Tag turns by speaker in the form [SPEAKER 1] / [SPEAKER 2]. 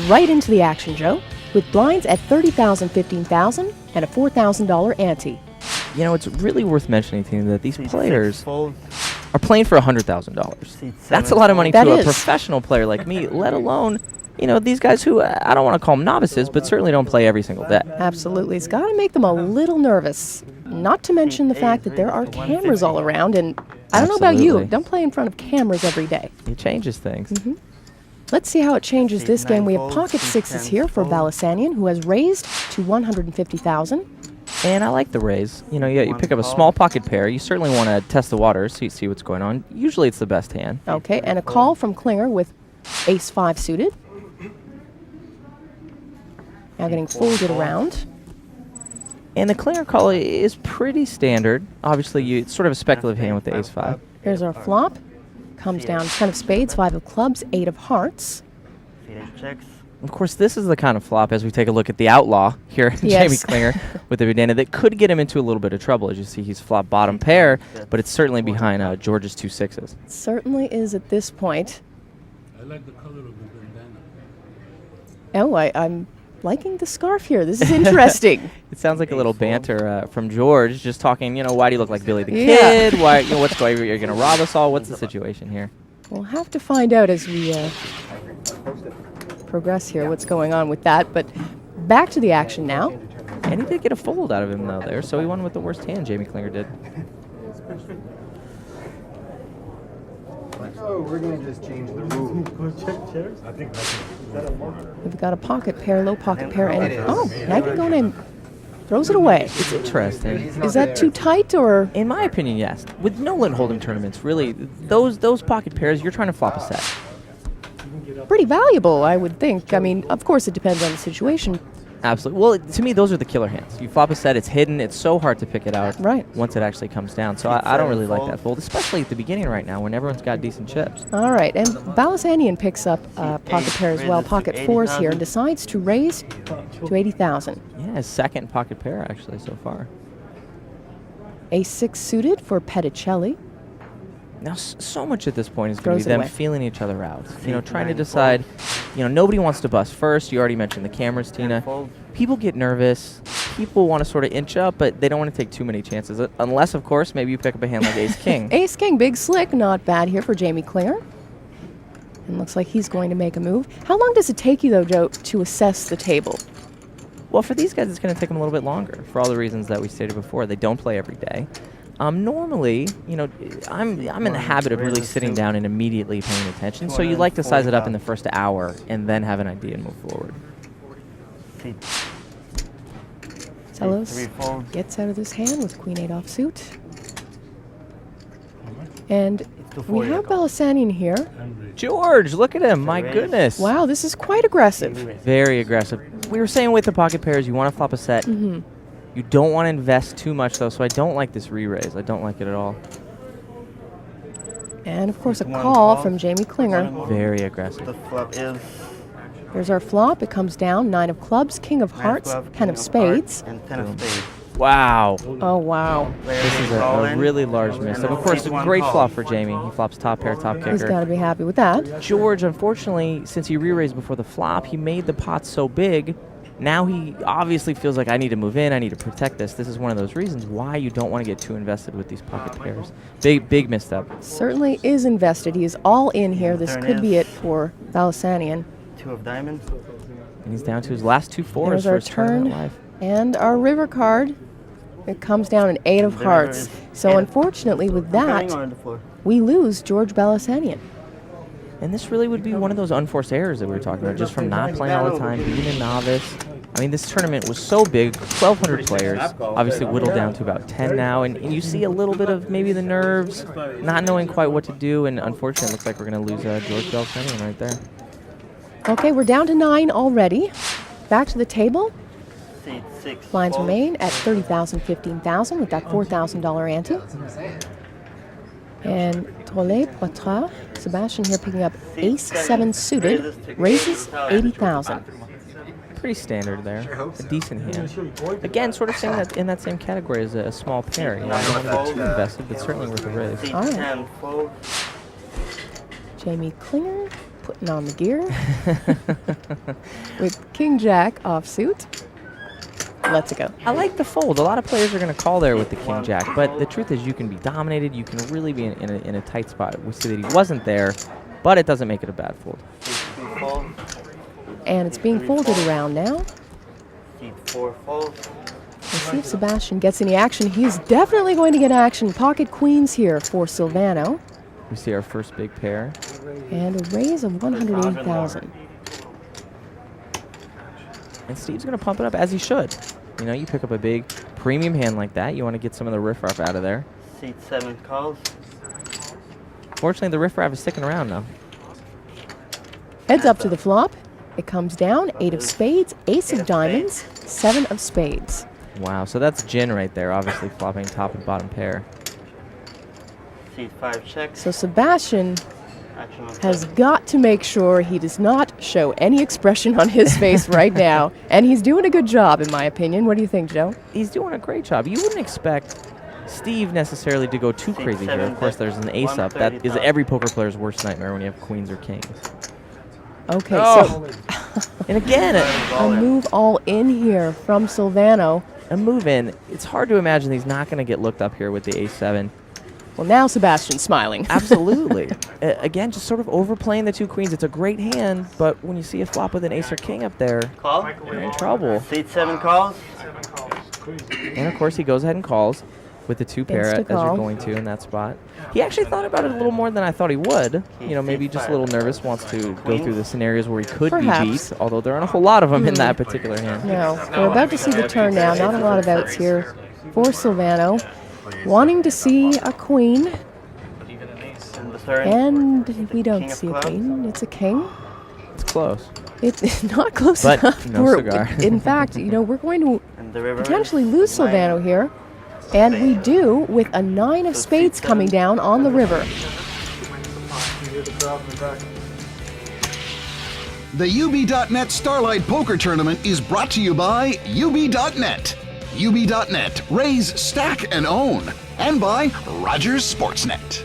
[SPEAKER 1] right into the action, Joe, with blinds at $30,000, $15,000, and a $4,000 ante.
[SPEAKER 2] You know, it's really worth mentioning to you that these players are playing for $100,000. That's a lot of money to a professional player like me, let alone, you know, these guys who, I don't want to call them novices, but certainly don't play every single day.
[SPEAKER 1] Absolutely. It's got to make them a little nervous. Not to mention the fact that there are cameras all around, and I don't know about you, don't play in front of cameras every day.
[SPEAKER 2] It changes things.
[SPEAKER 1] Let's see how it changes this game. We have pocket sixes here for Balasanian, who has raised to $150,000.
[SPEAKER 2] And I like the raise. You know, you pick up a small pocket pair. You certainly want to test the waters so you see what's going on. Usually it's the best hand.
[SPEAKER 1] Okay, and a call from Klinger with ace-5 suited. Now getting folded around.
[SPEAKER 2] And the Klinger call is pretty standard. Obviously, it's sort of a speculative hand with the ace-5.
[SPEAKER 1] Here's our flop. Comes down 10 of spades, 5 of clubs, 8 of hearts.
[SPEAKER 2] Of course, this is the kind of flop, as we take a look at the outlaw here, Jamie Klinger, with the Vidana, that could get him into a little bit of trouble. As you see, he's flop bottom pair, but it's certainly behind George's 2 6s.
[SPEAKER 1] It certainly is at this point.
[SPEAKER 3] I like the color of the bandana.
[SPEAKER 1] Oh, I'm liking the scarf here. This is interesting.
[SPEAKER 2] It sounds like a little banter from George, just talking, you know, why do you look like Billy the Kid? Why, you know, what's going on? You're going to rob us all? What's the situation here?
[SPEAKER 1] We'll have to find out as we progress here what's going on with that. But back to the action now.
[SPEAKER 2] And he did get a fold out of him, though, there, so he won with the worst hand, Jamie Klinger did.
[SPEAKER 4] Oh, we're going to just change the rules.
[SPEAKER 1] We've got a pocket pair, low pocket pair, and Nagagone throws it away.
[SPEAKER 2] It's interesting.
[SPEAKER 1] Is that too tight, or?
[SPEAKER 2] In my opinion, yes. With no limit hold'em tournaments, really, those pocket pairs, you're trying to flop a set.
[SPEAKER 1] Pretty valuable, I would think. I mean, of course, it depends on the situation.
[SPEAKER 2] Absolutely. Well, to me, those are the killer hands. You flop a set, it's hidden, it's so hard to pick it out once it actually comes down. So I don't really like that fold, especially at the beginning right now when everyone's got decent chips.
[SPEAKER 1] All right, and Balasanian picks up pocket pair as well, pocket fours here, and decides to raise to 80,000.
[SPEAKER 2] Yeah, his second pocket pair, actually, so far.
[SPEAKER 1] Ace-6 suited for Petticelli.
[SPEAKER 2] Now, so much at this point is going to be them feeling each other out. You know, trying to decide, you know, nobody wants to bust first. You already mentioned the cameras, Tina. People get nervous. People want to sort of inch up, but they don't want to take too many chances. Unless, of course, maybe you pick up a hand like Ace-King.
[SPEAKER 1] Ace-King, big slick, not bad here for Jamie Klinger. And looks like he's going to make a move. How long does it take you, though, Joe, to assess the table?
[SPEAKER 2] Well, for these guys, it's going to take them a little bit longer for all the reasons that we stated before. They don't play every day. Normally, you know, I'm in the habit of really sitting down and immediately paying attention. So you like to size it up in the first hour and then have an idea and move forward.
[SPEAKER 1] Zelos gets out of this hand with Queen-8 offsuit. And we have Balasanian here.
[SPEAKER 2] George, look at him. My goodness.
[SPEAKER 1] Wow, this is quite aggressive.
[SPEAKER 2] Very aggressive. We were saying with the pocket pairs, you want to flop a set. You don't want to invest too much, though, so I don't like this re-raise. I don't like it at all.
[SPEAKER 1] And, of course, a call from Jamie Klinger.
[SPEAKER 2] Very aggressive.
[SPEAKER 4] The flop is...
[SPEAKER 1] There's our flop. It comes down. 9 of clubs, king of hearts, 10 of spades.
[SPEAKER 4] And 10 of spades.
[SPEAKER 2] Wow.
[SPEAKER 1] Oh, wow.
[SPEAKER 2] This is a really large miss. Of course, a great flop for Jamie. He flops top pair, top kicker.
[SPEAKER 1] He's got to be happy with that.
[SPEAKER 2] George, unfortunately, since he re-raised before the flop, he made the pot so big. Now he obviously feels like I need to move in, I need to protect this. This is one of those reasons why you don't want to get too invested with these pocket pairs. Big misstep.
[SPEAKER 1] Certainly is invested. He is all in here. This could be it for Balasanian.
[SPEAKER 4] 2 of diamonds.
[SPEAKER 2] And he's down to his last 2 fours for his tournament life.
[SPEAKER 1] And our river card, it comes down an 8 of hearts. So unfortunately with that, we lose George Balasanian.
[SPEAKER 2] And this really would be one of those unforced errors that we were talking about, just from not playing all the time, being a novice. I mean, this tournament was so big, 1,200 players, obviously whittled down to about 10 now, and you see a little bit of maybe the nerves, not knowing quite what to do, and unfortunately it looks like we're going to lose George Balasanian right there.
[SPEAKER 1] Okay, we're down to 9 already. Back to the table. Blinds remain at 30,000, 15,000 with that $4,000 ante. And Trolle Poitras, Sebastian here picking up Ace-7 suited, raises 80,000.
[SPEAKER 2] Pretty standard there. A decent hand. Again, sort of saying that in that same category as a small pair. You know, I don't want to get too invested, but certainly worth a raise.
[SPEAKER 1] All right. Jamie Klinger putting on the gear with King Jack offsuit. Let's go.
[SPEAKER 2] I like the fold. A lot of players are going to call there with the King Jack, but the truth is you can be dominated. You can really be in a tight spot. We see that he wasn't there, but it doesn't make it a bad fold.
[SPEAKER 4] Seat 2 fold.
[SPEAKER 1] And it's being folded around now.
[SPEAKER 4] Seat 4 fold.
[SPEAKER 1] Let's see if Sebastian gets any action. He's definitely going to get action. Pocket queens here for Silvano.
[SPEAKER 2] We see our first big pair.
[SPEAKER 1] And a raise of 180,000.
[SPEAKER 2] And Steve's going to pump it up as he should. You know, you pick up a big premium hand like that, you want to get some of the riffraff out of there.
[SPEAKER 4] Seat 7 calls.
[SPEAKER 2] Fortunately, the riffraff is sticking around now.
[SPEAKER 1] Heads up to the flop. It comes down, 8 of spades, ace of diamonds, 7 of spades.
[SPEAKER 2] Wow, so that's gin right there, obviously flopping top and bottom pair.
[SPEAKER 4] Seat 5 checks.
[SPEAKER 1] So Sebastian
[SPEAKER 4] Action on
[SPEAKER 1] has
[SPEAKER 4] 7.
[SPEAKER 1] got to make sure he does not show any expression on his face right now. And he's doing a good job, in my opinion. What do you think, Joe?
[SPEAKER 2] He's doing a great job. You wouldn't expect Steve necessarily to go too
[SPEAKER 4] Seat
[SPEAKER 2] crazy here.
[SPEAKER 4] 7
[SPEAKER 2] Of course,
[SPEAKER 4] bet,
[SPEAKER 2] there's an ace up. That is
[SPEAKER 4] 130,000.
[SPEAKER 2] every poker player's worst nightmare when you have queens or kings.
[SPEAKER 1] Okay,
[SPEAKER 2] Oh.
[SPEAKER 1] so
[SPEAKER 2] And again,
[SPEAKER 1] a move all in here from Silvano.
[SPEAKER 2] a move in. It's hard to imagine he's not going to get looked up here with the ace-7.
[SPEAKER 1] Well, now Sebastian's smiling.
[SPEAKER 2] Absolutely. Again, just sort of overplaying the 2 queens. It's a great hand, but when you see a flop with an ace or king up there,
[SPEAKER 4] Call.
[SPEAKER 2] you're in trouble.
[SPEAKER 4] Seat 7 calls.
[SPEAKER 2] And of course, he goes ahead and calls with the 2 pair as
[SPEAKER 1] Insta-call.
[SPEAKER 2] you're going to in that spot. He actually thought about it a little more than I thought he would. You know, maybe just a little nervous, wants to go through the scenarios where he could be
[SPEAKER 1] Perhaps.
[SPEAKER 2] beat, although there aren't a whole lot of them in that particular hand.
[SPEAKER 1] No, we're about to see the turn now. Not a lot of outs here for Silvano. Wanting to see a queen,
[SPEAKER 4] And the turn.
[SPEAKER 1] and we don't
[SPEAKER 4] King of
[SPEAKER 1] see a
[SPEAKER 4] clubs.
[SPEAKER 1] queen. It's a king.
[SPEAKER 2] It's close.
[SPEAKER 1] It's not close
[SPEAKER 2] But
[SPEAKER 1] enough.
[SPEAKER 2] no cigar.
[SPEAKER 1] In fact, you know, we're going to
[SPEAKER 4] And the river.
[SPEAKER 1] potentially lose Silvano here. And we do with a 9 of spades coming down on the river.
[SPEAKER 5] The UB.net Starlight Poker Tournament is brought to you by UB.net. UB.net, raise, stack, and own. And by Rogers Sportsnet.